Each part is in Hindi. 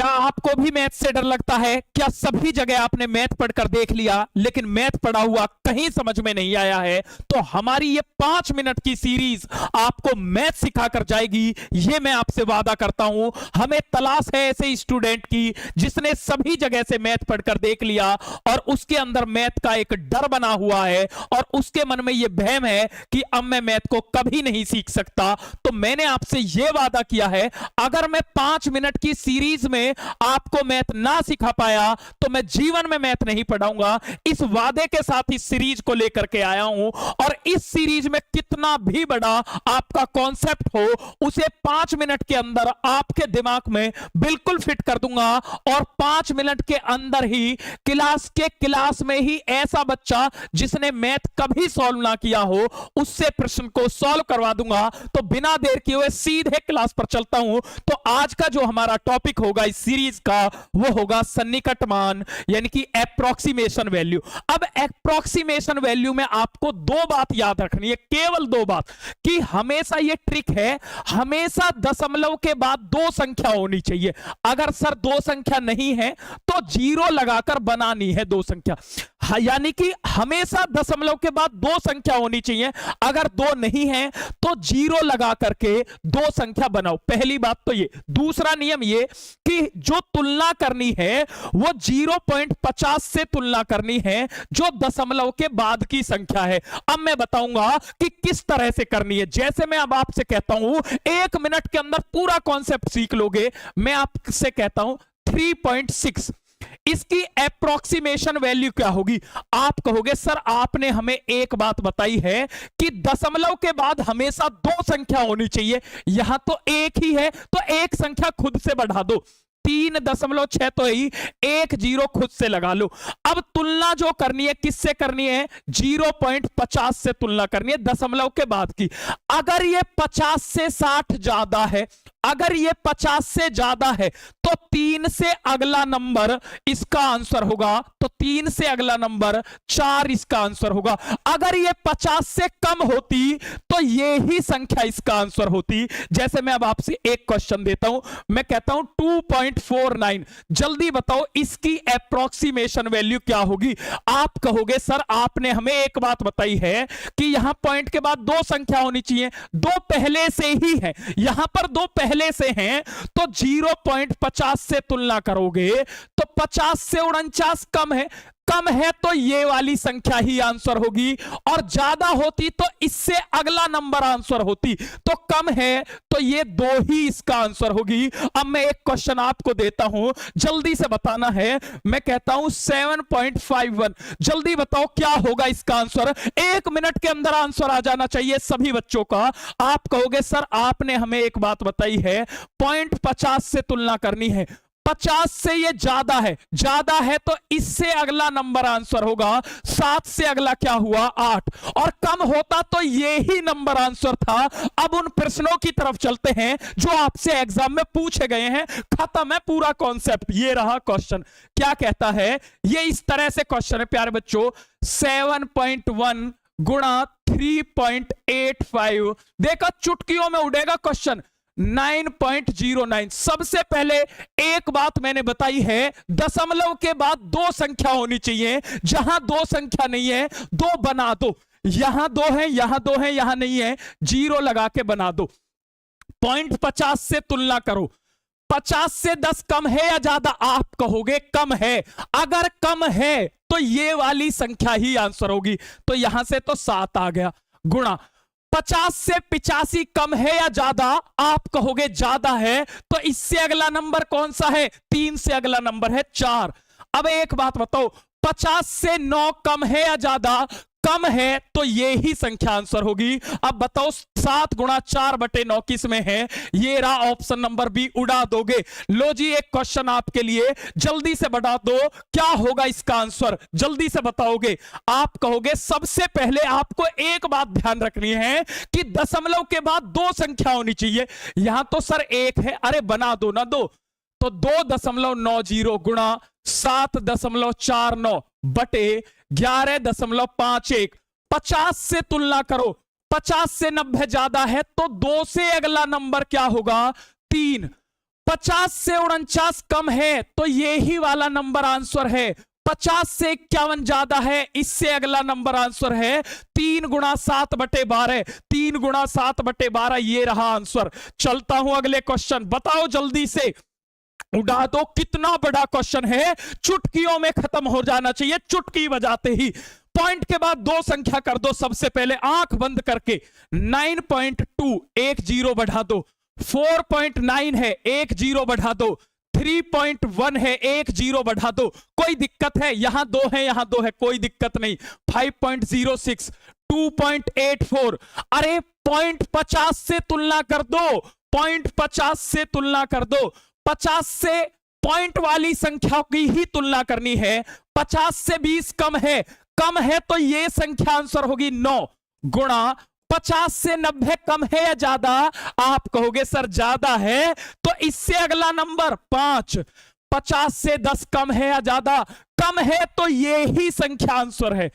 क्या आपको भी मैथ से डर लगता है? क्या सभी जगह आपने मैथ पढ़कर देख लिया लेकिन मैथ पढ़ा हुआ कहीं समझ में नहीं आया है? तो हमारी ये 5 मिनट की सीरीज आपको मैथ सिखाकर जाएगी, ये मैं आपसे वादा करता हूं। हमें तलाश है ऐसे स्टूडेंट की जिसने सभी जगह से मैथ पढ़कर देख लिया और उसके अंदर मैथ का एक डर बना हुआ है और उसके मन में यह वहम है कि अब मैं मैथ को कभी नहीं सीख सकता। तो मैंने आपसे यह वादा किया है, अगर मैं 5 मिनट की सीरीज में आपको मैथ ना सिखा पाया तो मैं जीवन में मैथ नहीं पढ़ाऊंगा। इस वादे के साथ इस सीरीज को लेकर के आया हूं और इस सीरीज में कितना भी बड़ा आपका कॉन्सेप्ट हो उसे 5 मिनट के अंदर आपके दिमाग में बिल्कुल फिट कर दूंगा और 5 मिनट के अंदर ही क्लास में ही ऐसा बच्चा जिसने मैथ कभी सॉल्व ना किया हो उससे प्रश्न को सॉल्व करवा दूंगा। तो बिना देर किए हुए सीधे क्लास पर चलता हूं। तो आज का जो हमारा टॉपिक होगा इस सीरीज का वो होगा सन्निकट मान, यानी कि एप्रोक्सीमेशन वैल्यू। अब एप्रोक्सीमेशन वैल्यू में आपको 2 बात याद रखनी है, केवल 2 बात, कि हमेशा ये ट्रिक है, हमेशा दशमलव के बाद 2 संख्या होनी चाहिए। अगर सर 2 संख्या नहीं है तो 0 लगाकर बनानी है 2 संख्या, यानी कि हमेशा दशमलव के बाद 2 संख्या होनी चाहिए। अगर 2 नहीं है तो 0 लगा करके 2 संख्या बनाओ। पहली बात तो ये। दूसरा नियम ये कि जो तुलना करनी है वो 0.50 से तुलना करनी है जो दशमलव के बाद की संख्या है। अब मैं बताऊंगा कि किस तरह से करनी है। जैसे मैं अब आपसे कहता हूं 1 मिनट के अंदर पूरा कॉन्सेप्ट सीख लोगे, मैं आपसे कहता हूं 3.6, इसकी एप्रोक्सीमेशन वैल्यू क्या होगी? आप कहोगे सर आपने हमें एक बात बताई है कि दशमलव के बाद हमेशा 2 संख्या होनी चाहिए, यहां तो 1 ही है तो 1 संख्या खुद से बढ़ा दो, 3.6 तो ही, 1 0 खुद से लगा लो। अब तुलना जो करनी है किससे करनी है? 0.50 से तुलना करनी है दशमलव के बाद की। अगर ये 50 से 60 ज्यादा है, अगर ये 50 से ज्यादा है तो 3 से अगला नंबर इसका आंसर होगा, तो 3 से अगला नंबर 4 इसका आंसर होगा। अगर ये 50 से कम होती तो ये ही संख्या इसका आंसर होती। जैसे मैं अब आपसे एक क्वेश्चन देता हूं, मैं कहता हूं 2.49, जल्दी बताओ इसकी एप्रोक्सीमेशन वैल्यू क्या होगी? आप कहोगे सर आपने हमें एक बात बताई है कि यहां पॉइंट के बाद 2 संख्या होनी चाहिए, 2 पहले से ही है, यहां पर 2 पहले से हैं, तो 0.50 से तुलना करोगे तो 50 से 49 कम है, कम है तो ये वाली संख्या ही आंसर होगी, और ज्यादा होती तो इससे अगला नंबर आंसर होती, तो कम है तो ये 2 ही इसका आंसर होगी। अब मैं एक क्वेश्चन आपको देता हूं, जल्दी से बताना है। मैं कहता हूं 7.51, जल्दी बताओ क्या होगा इसका आंसर? 1 मिनट के अंदर आंसर आ जाना चाहिए सभी बच्चों का। आप कहोगे सर आपने हमें एक बात बताई है 0.50 से तुलना करनी है, 50 से ये ज्यादा है तो इससे अगला नंबर आंसर होगा, 7 से अगला क्या हुआ? 8, और कम होता तो ये ही नंबर आंसर था। अब उन प्रश्नों की तरफ चलते हैं जो आपसे एग्जाम में पूछे गए हैं। खत्म है पूरा कॉन्सेप्ट। ये रहा क्वेश्चन, क्या कहता है? ये इस तरह से क्वेश्चन है प्यारे बच्चों, 7.1 गुणा 3.85, देखा चुटकियों में उड़ेगा क्वेश्चन, 9.09। सबसे पहले एक बात मैंने बताई है, दशमलव के बाद 2 संख्या होनी चाहिए, जहां 2 संख्या नहीं है 2 बना दो, यहां 2 है, यहां 2 है, यहां नहीं है, 0 लगा के बना दो। 0.50 से तुलना करो, 50 से 10 कम है या ज्यादा? आप कहोगे कम है। अगर कम है तो ये वाली संख्या ही आंसर होगी, तो यहां से तो 7 आ गया, गुणा 50 से 85 कम है या ज्यादा? आप कहोगे ज्यादा है, तो इससे अगला नंबर कौन सा है? 3 से अगला नंबर है 4। अब एक बात बताओ, 50 से 9 कम है या ज्यादा? कम है तो ये ही संख्या आंसर होगी। अब बताओ 7 गुणा 4/9 किस में है? ये रहा ऑप्शन नंबर बी, उड़ा दोगे। लो जी एक क्वेश्चन आपके लिए, जल्दी से बढ़ा दो, क्या होगा इसका आंसर? जल्दी से बताओगे। आप कहोगे सबसे पहले आपको एक बात ध्यान रखनी है कि दशमलव के बाद 2 संख्या होनी चाहिए। यहां तो सर 1 है, अरे बना दो ना 2, तो 2.90 गुणा 7.49 बटे 11.51। 50 से तुलना करो, 50 से 90 ज्यादा है तो 2 से अगला नंबर क्या होगा? 3। 50 से 49 कम है तो यही वाला नंबर आंसर है। 50 से 51 ज्यादा है, इससे अगला नंबर आंसर है 3 गुणा 7/12। 3 गुणा 7/12 ये रहा आंसर। चलता हूं अगले क्वेश्चन, बताओ जल्दी से, उड़ा दो। कितना बड़ा क्वेश्चन है, चुटकियों में खत्म हो जाना चाहिए, चुटकी बजाते ही। पॉइंट के बाद 2 संख्या कर दो। सबसे पहले आंख बंद करके 9.2 एक 0 बढ़ा दो, 4.9 है 1 0 बढ़ा दो, 3.1 है 1 0 बढ़ा दो। कोई दिक्कत है? यहां 2 है, यहां 2 है, कोई दिक्कत नहीं। 5.06, 2.84। अरे पॉइंट 50 से तुलना कर दो, पॉइंट 50 से तुलना कर दो। 50 से पॉइंट वाली संख्या की ही तुलना करनी है। 50 से 20 कम है, कम है तो ये संख्या आंसर होगी 9 गुणा 50 से 90 कम है या ज्यादा? आप कहोगे सर ज्यादा है, तो इससे अगला नंबर 5। 50 से 10 कम है या ज्यादा? कम है तो ये ही संख्या आंसर है।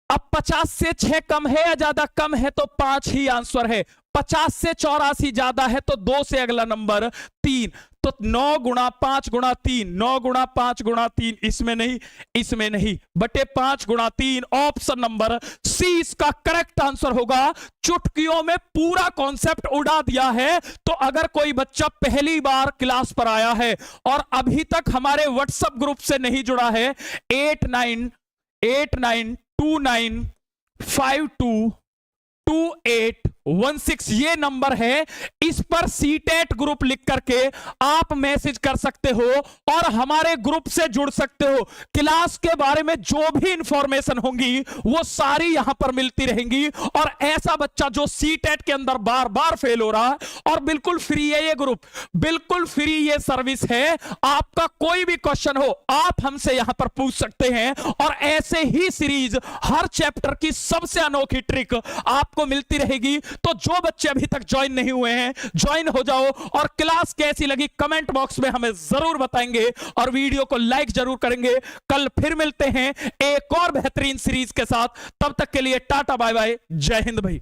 अब 50 से 6 कम है या ज्यादा? कम है तो 5 ही आंसर है। 50 से 84 ज्यादा है तो 2 से अगला नंबर 3। तो 9 गुणा 5 गुणा 3, 9 गुणा 5 गुणा 3, इसमें नहीं, इसमें नहीं, बटे 5 गुणा 3। ऑप्शन नंबर सी इसका करेक्ट आंसर होगा। चुटकियों में पूरा कॉन्सेप्ट उड़ा दिया है। तो अगर कोई बच्चा पहली बार क्लास पर आया है और अभी तक हमारे व्हाट्सएप ग्रुप से नहीं जुड़ा है, 898929522816 ये नंबर है। इस पर सीटेट ग्रुप लिख करके आप मैसेज कर सकते हो और हमारे ग्रुप से जुड़ सकते हो। क्लास के बारे में जो भी इंफॉर्मेशन होंगी वो सारी यहां पर मिलती रहेंगी। और ऐसा बच्चा जो सीटेट के अंदर बार बार फेल हो रहा है, और बिल्कुल फ्री है ये ग्रुप, बिल्कुल फ्री ये सर्विस है। आपका कोई भी क्वेश्चन हो आप हमसे यहां पर पूछ सकते हैं। और ऐसे ही सीरीज हर चैप्टर की सबसे अनोखी ट्रिक आपको मिलती रहेगी। तो जो बच्चे अभी तक ज्वाइन नहीं हुए हैं, ज्वाइन हो जाओ। और क्लास कैसी लगी कमेंट बॉक्स में हमें जरूर बताएंगे और वीडियो को लाइक जरूर करेंगे। कल फिर मिलते हैं एक और बेहतरीन सीरीज के साथ। तब तक के लिए टाटा बाय बाय, जय हिंद भाई।